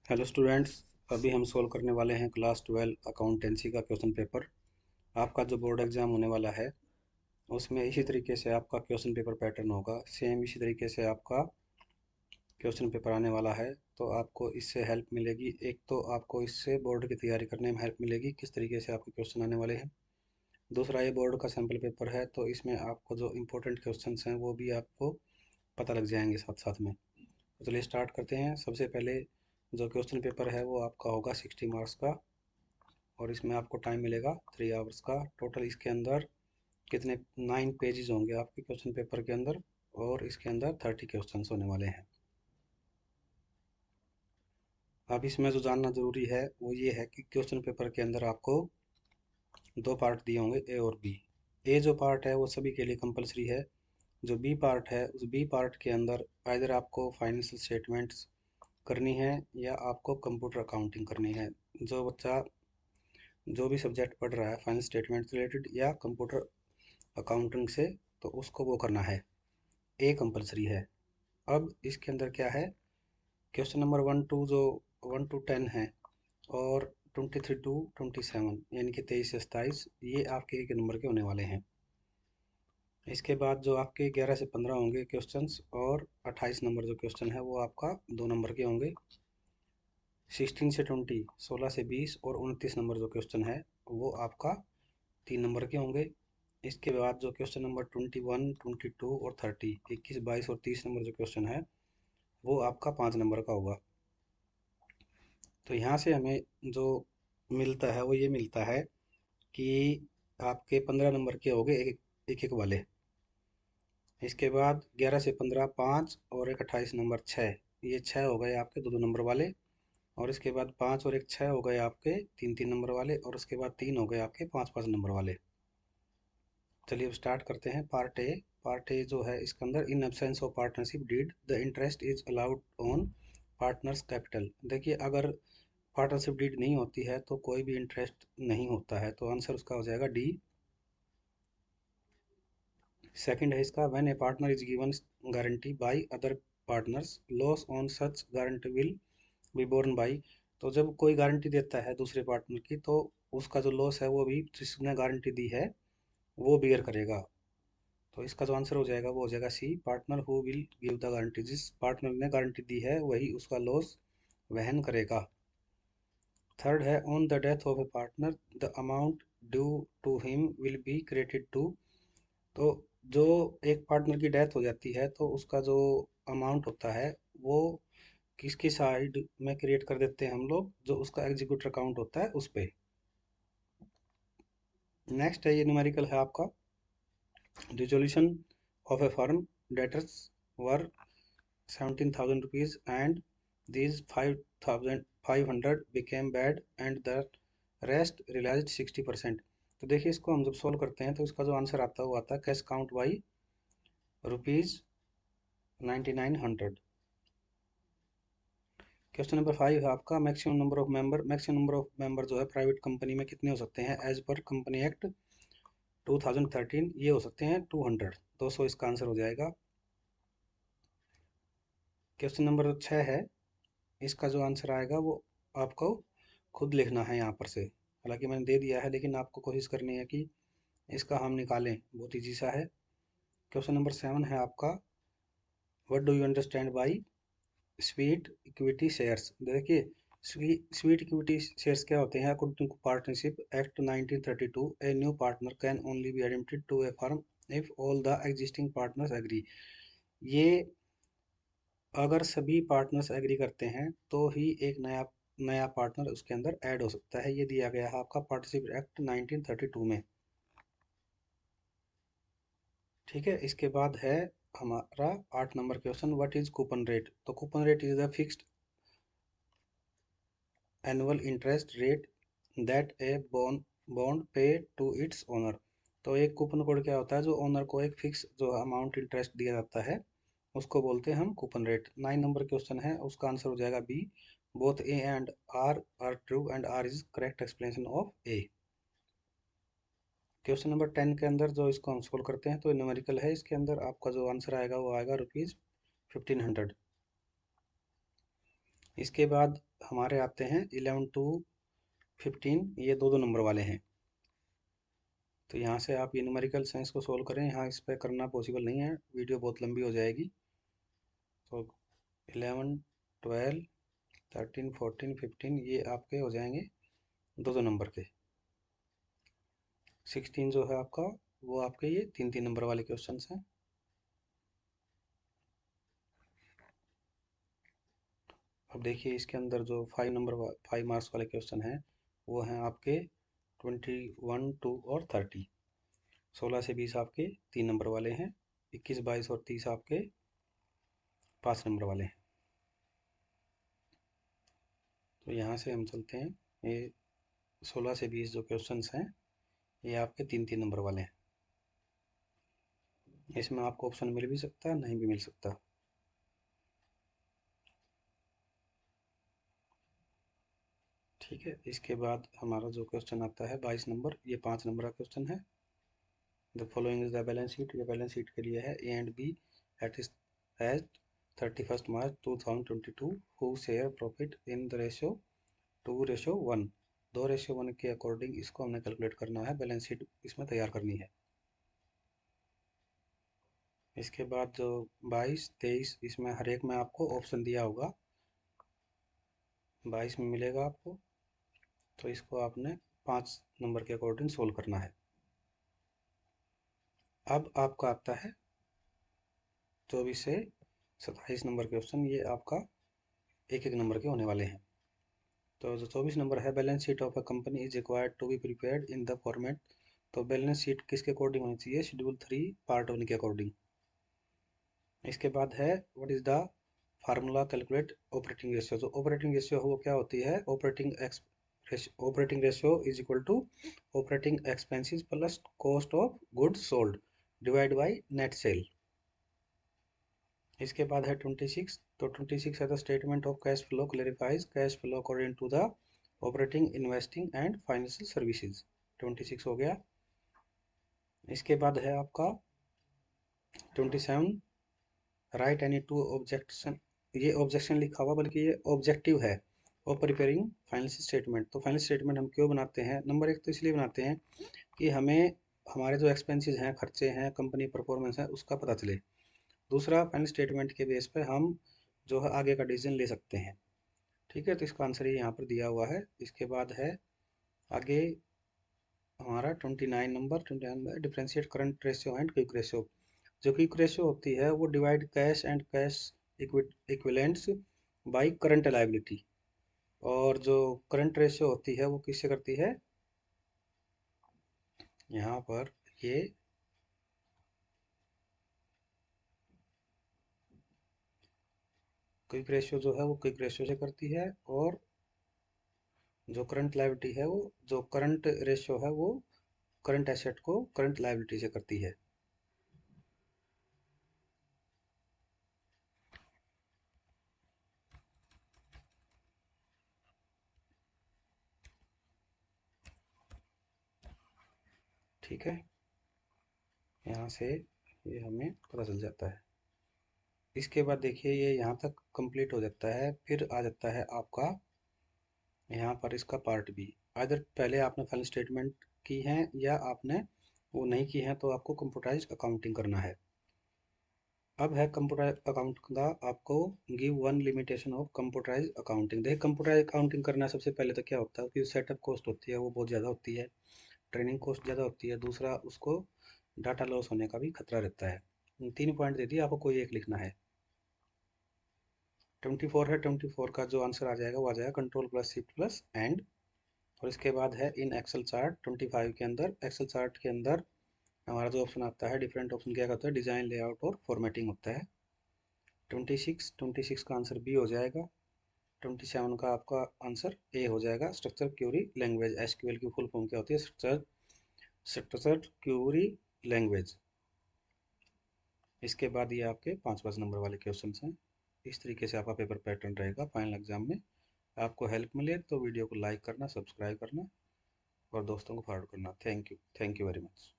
Hello students. अभी हम solve करने वाले हैं क्लास 12 अकाउंटेंसी का क्वेश्चन पेपर। आपका जो बोर्ड एग्ज़ाम होने वाला है उसमें इसी तरीके से आपका क्वेश्चन पेपर पैटर्न होगा। सेम इसी तरीके से आपका क्वेश्चन पेपर आने वाला है। तो आपको इससे हेल्प मिलेगी। एक तो आपको इससे बोर्ड की तैयारी करने में हेल्प मिलेगी, किस तरीके से आपके क्वेश्चन आने वाले हैं। दूसरा, ये बोर्ड का सैम्पल पेपर है तो इसमें आपको जो इम्पोर्टेंट क्वेश्चन हैं वो भी आपको पता लग जाएंगे साथ साथ में। तो चलिए स्टार्ट करते हैं। सबसे पहले जो क्वेश्चन पेपर है वो आपका होगा 60 मार्क्स का, और इसमें आपको टाइम मिलेगा 3 आवर्स का। टोटल इसके अंदर कितने 9 पेजेस होंगे आपके क्वेश्चन पेपर के अंदर, और इसके अंदर 30 क्वेश्चन होने वाले हैं। अब इसमें जो जानना जरूरी है वो ये है कि क्वेश्चन पेपर के अंदर आपको दो पार्ट दिए होंगे, ए और बी। ए जो पार्ट है वो सभी के लिए कंपलसरी है। जो बी पार्ट है उस बी पार्ट के अंदर आइदर आपको फाइनेंशियल स्टेटमेंट्स करनी है या आपको कंप्यूटर अकाउंटिंग करनी है। जो बच्चा जो भी सब्जेक्ट पढ़ रहा है फाइनेंस स्टेटमेंट रिलेटेड या कंप्यूटर अकाउंटिंग से, तो उसको वो करना है। ए कंपलसरी है। अब इसके अंदर क्या है, क्वेश्चन नंबर 1 to 10 है, और 23 to 27 यानी कि 23 से 27 ये आपके एक नंबर के होने वाले हैं। इसके बाद जो आपके 11 से 15 होंगे क्वेश्चंस, और 28 नंबर जो क्वेश्चन है वो आपका 2 नंबर के होंगे। 16 से 20 16 से 20 और 29 नंबर जो क्वेश्चन है वो आपका 3 नंबर के होंगे। इसके बाद जो क्वेश्चन नंबर 21 22 और 30 21 22 और 30 नंबर जो क्वेश्चन है वो आपका 5 नंबर का होगा। तो यहाँ से हमें जो मिलता है वो ये मिलता है कि आपके 15 नंबर के हो गए एक एक वाले। इसके बाद 11 से 15 5 और एक 28 नंबर 6, ये 6 हो गए आपके 2 2 नंबर वाले। और इसके बाद 5 और एक 6 हो गए आपके 3 3 नंबर वाले, और उसके बाद 3 हो गए आपके 5 5 नंबर वाले। चलिए अब स्टार्ट करते हैं पार्ट ए। पार्ट ए जो है इसके अंदर, in absence of partnership did the interest is allowed on partners capital. देखिए, अगर पार्टनरशिप डीड नहीं होती है तो कोई भी इंटरेस्ट नहीं होता है, तो आंसर उसका हो जाएगा डी। सेकंड है इसका, when a partner is given guarantee by other partners loss on such guarantee will be borne by. तो जब कोई गारंटी देता है दूसरे पार्टनर की, तो उसका जो लॉस है वो भी जिसने गारंटी दी है वो बियर करेगा। तो इसका जो आंसर हो जाएगा वो हो जाएगा C, partner who will give the guarantee. जिस पार्टनर ने गारंटी दी है वही उसका लॉस वहन करेगा। थर्ड है, on the death of a partner the amount due to him will be credited to. तो जो एक पार्टनर की डेथ हो जाती है तो उसका जो अमाउंट होता है वो किसकी साइड में क्रिएट कर देते हैं हम लोग, जो उसका एग्जीक्यूटर अकाउंट होता है उस पे। नेक्स्ट है, ये न्यूमेरिकल है आपका, resolution of A firm debtors were 17,000 rupees and these 5,500 became bad and the rest realized 60%। तो देखिए, इसको हम जब सोल्व करते हैं तो इसका जो आंसर आता है वो आता है cash count by rupees 9900। Question number 5 है आपका, maximum number of member. Maximum number of member जो है प्राइवेट कंपनी में कितने हो सकते हैं एज पर कंपनी एक्ट 2013, ये हो सकते हैं 200, 200 इसका आंसर हो जाएगा। क्वेश्चन नंबर 6 है, इसका जो आंसर आएगा वो आपको खुद लिखना है यहाँ पर से। हालांकि मैंने दे दिया है लेकिन आपको कोशिश करनी है कि इसका हम निकालें, बहुत ईजी सा है। क्वेश्चन नंबर 7 है आपका, what do you understand by sweat equity shares. देखिए, स्वीट इक्विटी शेयर्स क्या होते हैं। According to partnership act 1932 a new partner can only be admitted to a firm if all the existing partners agree. ये अगर सभी partners agree करते हैं तो ही एक नया नया पार्टनर उसके अंदर ऐड हो सकता है। ये दिया गया है आपका पार्टनरशिप एक्ट 1932 में। ठीक है, इसके बाद है हमारा 8 number question, what is coupon rate. तो coupon rate is the fixed annual interest rate that a bond pay to its owner. तो एक कूपन कोड क्या होता है, जो ओनर को एक फिक्स जो अमाउंट इंटरेस्ट दिया जाता है उसको बोलते हैं हम कूपन रेट। 9 नंबर क्वेश्चन है, उसका आंसर हो जाएगा B, both A and R true and R is correct explanation of A. Question number 10 के अंदर जो इसको हम सोल्व करते हैं तो न्यूमेरिकल है, इसके अंदर आपका जो आंसर आएगा वो आएगा रुपीज 1500। इसके बाद हमारे आते हैं 11 to 15, ये दो दो नंबर वाले हैं। तो यहाँ से आप ये न्यूमेरिकल साइंस को सोल्व करें, यहाँ इस पर करना पॉसिबल नहीं है, वीडियो बहुत लंबी हो जाएगी। तो 11, 12, 13, 14, 15 ये आपके हो जाएंगे दो दो नंबर के। 16 जो है आपका, वो आपके ये तीन तीन नंबर वाले क्वेश्चन हैं। अब देखिए इसके अंदर जो 5 मार्क्स वाले क्वेश्चन हैं वो हैं आपके 21, 2 और 30। 16 से 20 आपके 3 नंबर वाले हैं, 21, 22 और 30 आपके 5 नंबर वाले हैं। तो यहाँ से हम चलते हैं, ये 16 से 20 जो क्वेश्चंस हैं ये आपके 3 3 नंबर वाले हैं। इसमें आपको ऑप्शन मिल भी सकता है, नहीं भी मिल सकता। ठीक है, इसके बाद हमारा जो क्वेश्चन आता है 22 नंबर, ये 5 नंबर का क्वेश्चन है। The following is the balance sheet, ये बैलेंस शीट के लिए है। A and B at at 31 March 2022 who share profit in the ratio 2:1, 2:1 के अकॉर्डिंग इसको हमने कैलकुलेट करना है, बैलेंस शीट इसमें तैयार करनी है। इसके बाद जो 22, 23, इसमें हर एक में आपको ऑप्शन दिया होगा, 22 में मिलेगा आपको। तो इसको आपने 5 नंबर के अकॉर्डिंग सोल्व करना है। अब आपका आता है 24 से 27 नंबर क्वेश्चन, ये आपका एक एक नंबर के होने वाले हैं। तो जो 24 नंबर है, balance sheet of a company is required to be prepared in the format. तो बैलेंस शीट किसके अकॉर्डिंग होनी चाहिए? शेड्यूल 3 पार्ट 1 के अकॉर्डिंग। इसके बाद है what is the formula calculate operating ratio. जो ऑपरेटिंग रेशियो है वो क्या होती है? Operating ratio is equal to operating expenses plus cost of goods sold divide by net sale. इसके बाद है 26। तो 26 है the statement of cash flow clarifies cash flow according to the operating investing and financial services. 26 हो गया। इसके बाद है आपका 27, राइट एनी टू ऑब्जेक्शन। ये ऑब्जेक्शन लिखा हुआ, बल्कि ये ऑब्जेक्टिव है और प्रिपेयरिंग फाइनेंशियल स्टेटमेंट। तो फाइनेंशियल स्टेटमेंट हम क्यों बनाते हैं? नंबर 1 तो इसलिए बनाते हैं कि हमें हमारे जो एक्सपेंसेस हैं, खर्चे हैं, कंपनी परफॉर्मेंस है, उसका पता चले। दूसरा, फाइनेंशियल स्टेटमेंट के बेस पे हम जो है आगे का डिसीजन ले सकते हैं। ठीक है, तो इसका आंसर ये यहाँ पर दिया हुआ है। इसके बाद है आगे हमारा 29 number, 29 differentiate current ratio and quick ratio. जो क्विक रेशियो होती है वो divide cash and cash equivalents by current liability, और जो करंट रेशियो होती है वो किससे करती है? यहाँ पर ये क्विक रेशियो जो है वो क्विक रेशियो से करती है, और जो करंट लायबिलिटी है वो, जो करंट रेशियो है वो करंट एसेट को करंट लायबिलिटी से करती है। ठीक है, यहाँ से ये हमें पता चल जाता है। इसके बाद देखिए ये यहाँ तक कंप्लीट हो जाता है, फिर आ जाता है आपका यहाँ पर इसका पार्ट बी। अगर पहले आपने फाइनल स्टेटमेंट की है या आपने वो नहीं की है, तो आपको कंप्यूटराइज अकाउंटिंग करना है। अब है कंप्यूटर अकाउंट का आपको give one limitation of computerise accounting. देखिए कंप्यूटराइज अकाउंटिंग करना सबसे पहले तो क्या होता है कि सेटअप कॉस्ट होती है वो बहुत ज़्यादा होती है, ट्रेनिंग कॉस्ट ज़्यादा होती है, दूसरा उसको डाटा लॉस होने का भी खतरा रहता है। 3 पॉइंट दे दिए, आपको कोई एक लिखना है। 24 है, 24 का जो आंसर आ जाएगा वो आ जाएगा control plus shift plus and. और इसके बाद है इन एक्सेल चार्ट 25 के अंदर, एक्सेल चार्ट के अंदर हमारा जो ऑप्शन आता है डिफरेंट ऑप्शन क्या होता है? डिज़ाइन, लेआउट और फॉर्मेटिंग होता है। 26 का आंसर बी हो जाएगा। 27 का आपका आंसर ए हो जाएगा। स्ट्रक्चर क्यूरी लैंग्वेज, एसक्यूएल की फुल फॉर्म क्या होती है? Structure Curie language. इसके बाद ये आपके 5 नंबर वाले क्वेश्चन हैं। इस तरीके से आपका पेपर पैटर्न रहेगा फाइनल एग्जाम में। आपको हेल्प मिले तो वीडियो को लाइक करना, सब्सक्राइब करना और दोस्तों को फॉरवर्ड करना। Thank you very much.